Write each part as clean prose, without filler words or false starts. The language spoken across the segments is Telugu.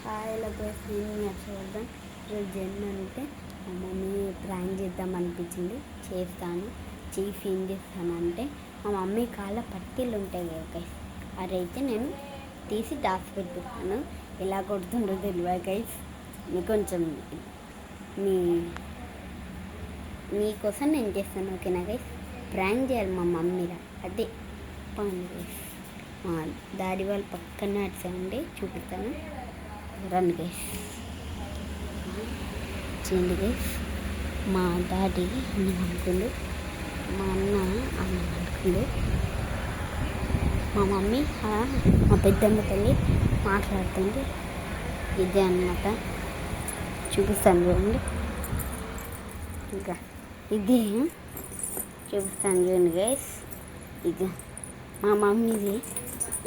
హాయ్ హలో గైస్, నేను మీ హర్షవర్ధన్. ఈరోజు ఏంటంటే మా మమ్మీ ప్రాంక్ చేద్దాం అనిపించింది. చేస్తాను. చీఫ్ ఏం చేస్తానంటే మా మమ్మీ కాళ్ళ పట్టీలు ఉంటాయి కదా గైస్, అవి అయితే నేను తీసి దాచిపెట్టుతాను. ఎలా కొడుతుండో తెలియదు గైస్. మీకు కొంచెం మీ మీకోసం నేను చేస్తాను, ఓకేనా గైస్? ప్రాంక్ చేయాలి మా మమ్మీరా, అదే పని గైస్. మా డాడీ వాళ్ళు పక్కన నడిచండి, చూపిస్తాను. రండి గైస్, చేయండి గైస్. మా డాడీ అన్నం అనుకుండు, మా అన్న అన్నం అనుకుండు, మా మమ్మీ మా పెద్దమ్మ తల్లి మాట్లాడుతుంది. ఇదే అన్నమాట, చూపిస్తాను చూడండి. ఇంకా ఇది చూపిస్తాను చూడండి గైస్. ఇక మా మమ్మీది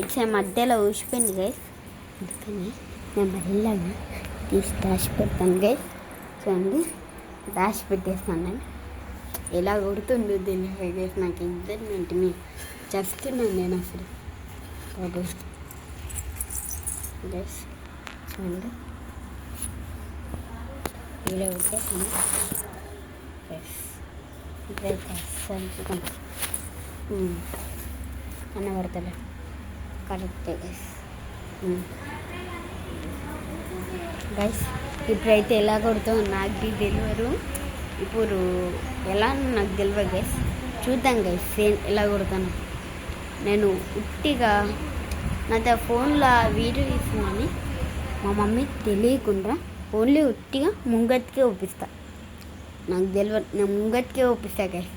ఇట్లా మధ్యలో ఊసిపోయింది గైస్, అందుకని నేను మెల్లగా తీసి దాచిపెడతాను గైస్. చూడండి, దాచిపెట్టేస్తాను. ఎలా కొడుతుండో తెలియదు గైస్. నాకు ఇద్దరు వెంటనే చేస్తున్నాను నేను అసలు బాబు గైస్. చూడండి, ఇలా కొట్టేస్తాను గైస్. ఇప్పుడైతే అస్సలు కొంచెం అన్న పడతలే, కరెక్టే గైస్. గైస్ ఇప్పుడైతే ఎలా కొడుతావు నాకు తెలియదు, ఇప్పుడు ఎలా నాకు తెలియదు గైస్. చూద్దాం గైస్ ఎలా కొడతాను. నేను ఉట్టిగా నా ఫోన్లో వీడియో తీస్తున్నాను, మా మమ్మీ తెలియకుండా ఓన్లీ ఉట్టిగా ముంగట్కే ఒప్పిస్తా. నాకు తెలియదు, నేను ముంగట్కే ఒప్పిస్తా గైస్.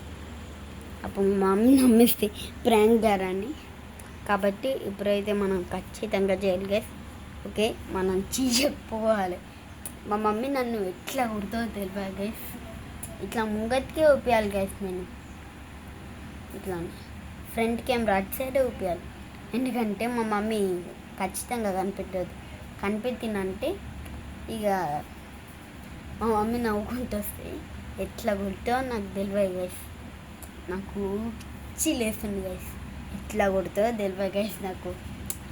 అప్పుడు మా మమ్మీ నమ్మిస్తే ప్రాంక్ గారని. కాబట్టి ఇప్పుడైతే మనం ఖచ్చితంగా చేయాలి గైస్. ఓకే, మనం చెప్పుకోవాలి. మా మమ్మీ నన్ను ఎట్లా కుడుతుందో తెలియదు గైస్. ఇట్లా ముంగట్కే ఊపియాలి గైస్. నేను ఇట్లా ఫ్రంట్ కెమెరా అటు సైడే ఊపియాలి, ఎందుకంటే మా మమ్మీ ఖచ్చితంగా కనిపెట్టినంటే ఇక మా మమ్మీ నవ్వుకుంటూ వస్తే ఎట్లా కొడుతుందో నాకు తెలియదు గైస్. నాకు లేస్తుంది గైస్, ఎట్లా కొడుతుందో తెలియదు గైస్. నాకు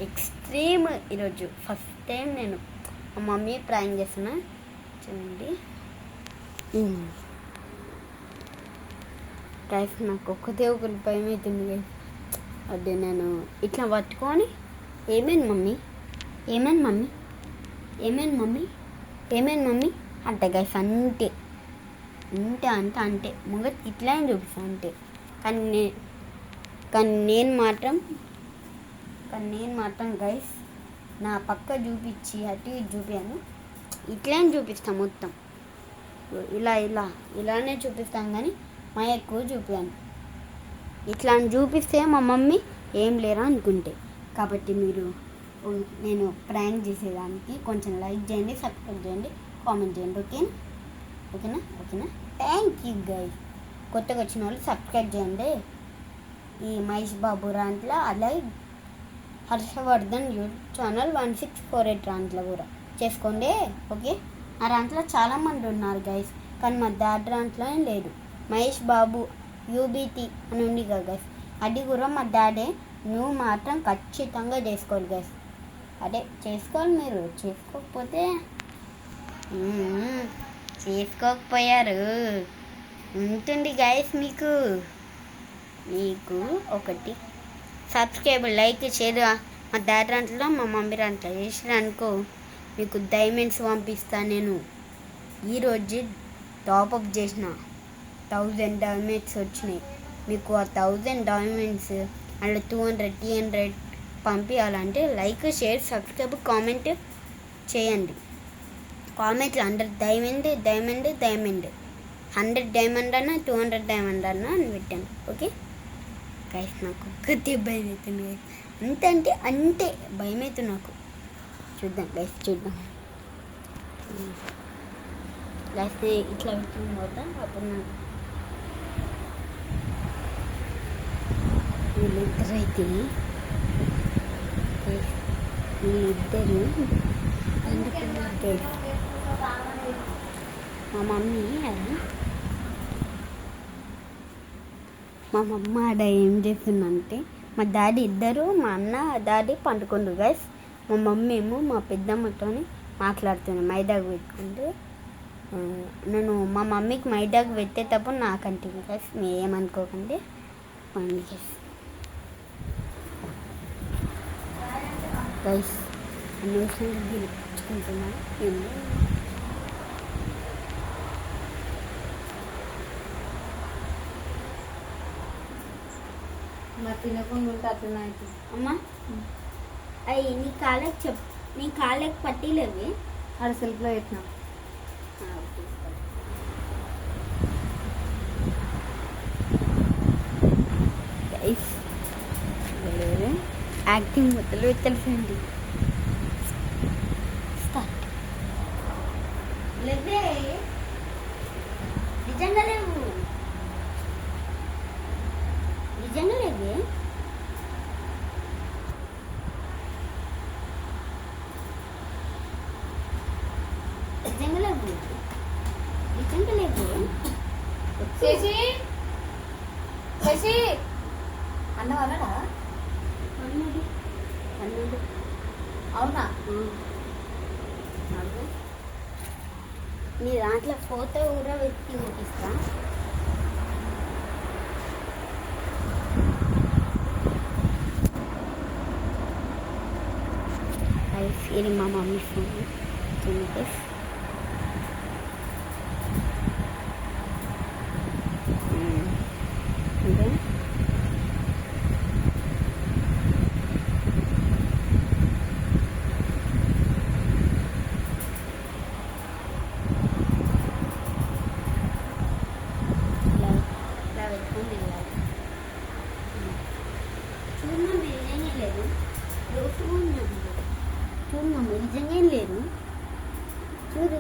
ఎక్స్ట్రీమ్ ఈరోజు ఫస్ట్ టైం నేను మా మమ్మీ ప్రాంక్ చేస్తున్నా. చూడండి గైస్, నాకు ఒక్కతే ఒకరి భయం అవుతుంది గైస్. అదే నేను ఇట్లా పట్టుకొని ఏమైంది మమ్మీ, ఏమైంది మమ్మీ, ఏమైంది మమ్మీ, ఏమైంది మమ్మీ అంటే గైస్. అంటే ముంగట్ ఇట్లా చూపిస్తాను అంతే. కానీ నేను మాత్రం గైస్ నా పక్క చూపించి అటు చూపాను, ఇట్లనే చూపిస్తాను మొత్తం. ఇలానే చూపిస్తాను, కానీ మా ఎక్కువ చూపాను. ఇట్లా చూపిస్తే మా మమ్మీ ఏం లేరా అనుకుంటే. కాబట్టి మీరు నేను ప్రాంక్ చేసేదానికి కొంచెం లైక్ చేయండి, సబ్స్క్రైబ్ చేయండి, కామెంట్ చేయండి. ఓకేనా. Thank you guys. కొత్తగా వచ్చిన వాళ్ళు సబ్స్క్రైబ్ చేయండి. ఈ మహేష్ బాబు దాంట్లో అలాగే హర్షవర్ధన్ యూట్యూబ్ ఛానల్ 1648 దాంట్లో కూడా చేసుకోండి. ఓకే, ఆ దాంట్లో చాలామంది ఉన్నారు గైస్, కానీ మా డాడీ దాంట్లో ఏం లేదు. మహేష్ బాబు యూబీటీ అని ఉంది కదా గైస్, అది కూడా మా డాడీ. నువ్వు మాత్రం ఖచ్చితంగా చేసుకోవాలి గైస్. అదే చేసుకోవాలి, మీరు చేసుకోకపోయారు ఉంటుంది గైస్. మీకు ఒకటి సబ్స్క్రైబ్, లైక్, షేర్ మా డాడీ దాంట్లో మా మమ్మీ దాంట్లో చేసిరనుకో మీకు డైమండ్స్ పంపిస్తా. నేను ఈరోజు టాప్అప్ చేసిన 1000 డైమండ్స్ వచ్చినాయి. మీకు ఆ 1000 డైమండ్స్ అందులో 200 300 పంపించాలంటే లైక్, షేర్, సబ్స్క్రైబ్, కామెంట్ చేయండి. కామెంట్లు 100 డైమండ్ 100 డైమండ్ అన్నా 200 డైమండ్ అన్నా అని పెట్టండి. ఓకే గైస్, నాకు ఒక్కతే భయం అవుతుంది గైస్. అంతే భయం అవుతుంది నాకు. చూద్దాం గైస్, గైస్ ఇట్లా పెట్టుకుని పోతాం. అప్పుడు నాకు వీళ్ళిద్దరు గైస్. మా మమ్మ ఆడ ఏం చేస్తుందంటే మా డాడీ ఇద్దరు, మా అన్న డాడీ పండుకుండ్రు గైస్. మా మమ్మీ ఏమో మా పెద్దమ్మతో మాట్లాడుతున్నా మైదాకు పెట్టుకుంటే నేను మా మమ్మీకి మైదాకు పెట్టేటప్పుడు నాకంటే గైస్ మీరు ఏమనుకోకండి మమ్మీ గైస్ అనవసరంగా గెలుచుకుంటున్నాను మరి తినకుండా ఉంటే అట్లనే అవుతుంది. అమ్మా అవి నీ కాళ్ళకి పట్టీలేవి ఆడ సెల్ఫ్లో పెట్టినా. యాక్టింగ్ మొదలు తెలుసండి లేవే నిజంగా లేవు నిజంగా లేవే నిజంగా లేవు నిజంగా లేవు శశి శశి అన్నం అన్నాడా? అన్నాడు అన్నాడు అవునా? నీ దాంట్లో ఫోటో కూడా వెతికి చూపిస్తా. ఇది మా మమ్మీ ఫోన్ చూపిస్ అంటే చూడమ్మా నిజంగా ఏం లేదు చూడు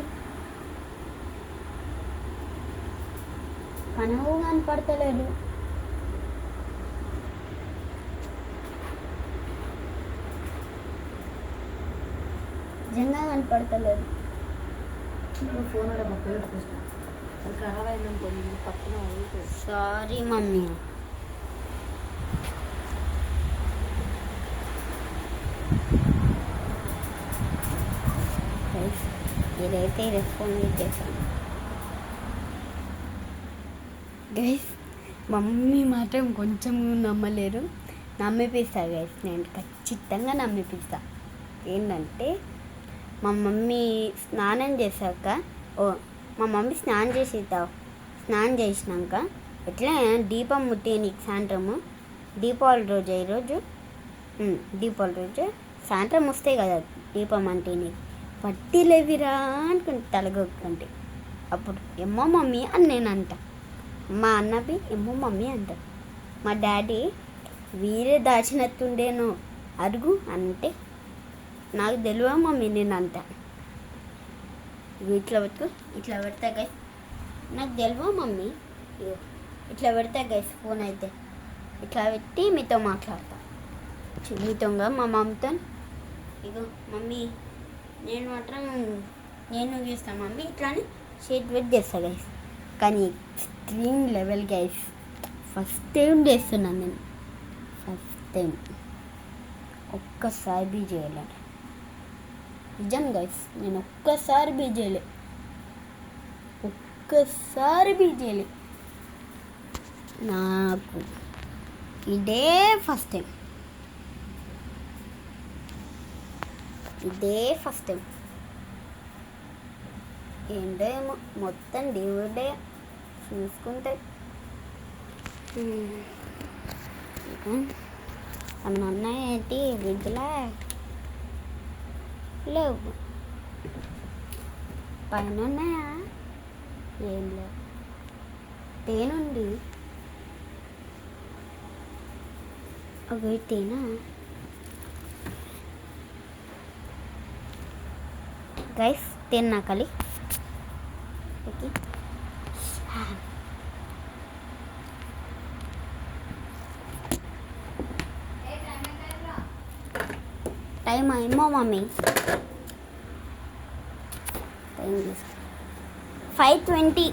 కనవు కనపడతలేదు నిజంగా కనపడతలేదు ఫోన్ కూడా మొక్కలు చూస్తాను అది ఖరాబ్ అయిందనుకో పక్కన సారీ మమ్మీ ఇదైతే రెస్పాండ్ చేశాను గైస్ మమ్మీ మాత్రం కొంచెం నమ్మలేరు నమ్మిపిస్తా గైస్ నేను ఖచ్చితంగా నమ్మిపిస్తా ఏంటంటే మా మమ్మీ స్నానం చేశాక మా మమ్మీ స్నానం చేసినాక ఎట్లా దీపం ముట్టేనికి సాయంత్రము దీపావళి రోజు ఈరోజు దీపావళి రోజు సాయంత్రం వస్తాయి కదా దీపం అంటే నీకు పట్టీలేవిరా అనుకుంటే తలగొక్కంటే అప్పుడు ఏమో మమ్మీ అని నేను అంట మా అన్నవి ఏమో మమ్మీ అంట మా డాడీ వీరే దాచినట్టుండేను అడుగు అంటే నాకు తెలియదు మమ్మీ నేను అంట ఇట్లా పెడతా గైస్ నాకు తెలియదు మమ్మీ ఇట్లా పెడతా గైస్ ఫోన్ అయితే ఇట్లా పెట్టి మీతో మాట్లాడతా మీతోగా మా మమ్మీతో ఇగో మమ్మీ నేను మాత్రం నేను చేస్తాను మమ్మీ ఇట్లానే షేట్ వెయిట్ చేస్తా గైస్ కానీ extreme level guys first time చేస్తున్నాను నేను ఫస్ట్ టైం ఒక్కసారి బీ చేయలేదు నిజం గైస్ నేను ఒక్కసారి బీ చేయలే నాకు ఇదే ఫస్ట్ టైం ఏంటో మొత్తం దేవుడే చూసుకుంటే అన్న ఉన్నాయి ఏంటి ఫ్రిడ్జ్లో లేవు పైన ఉన్నాయా ఏం లేవు తేనుంది ఒక తేనా గైస్ తేనా కలి ఓకే టైం ఏమో మమ్మీ టైం 5:20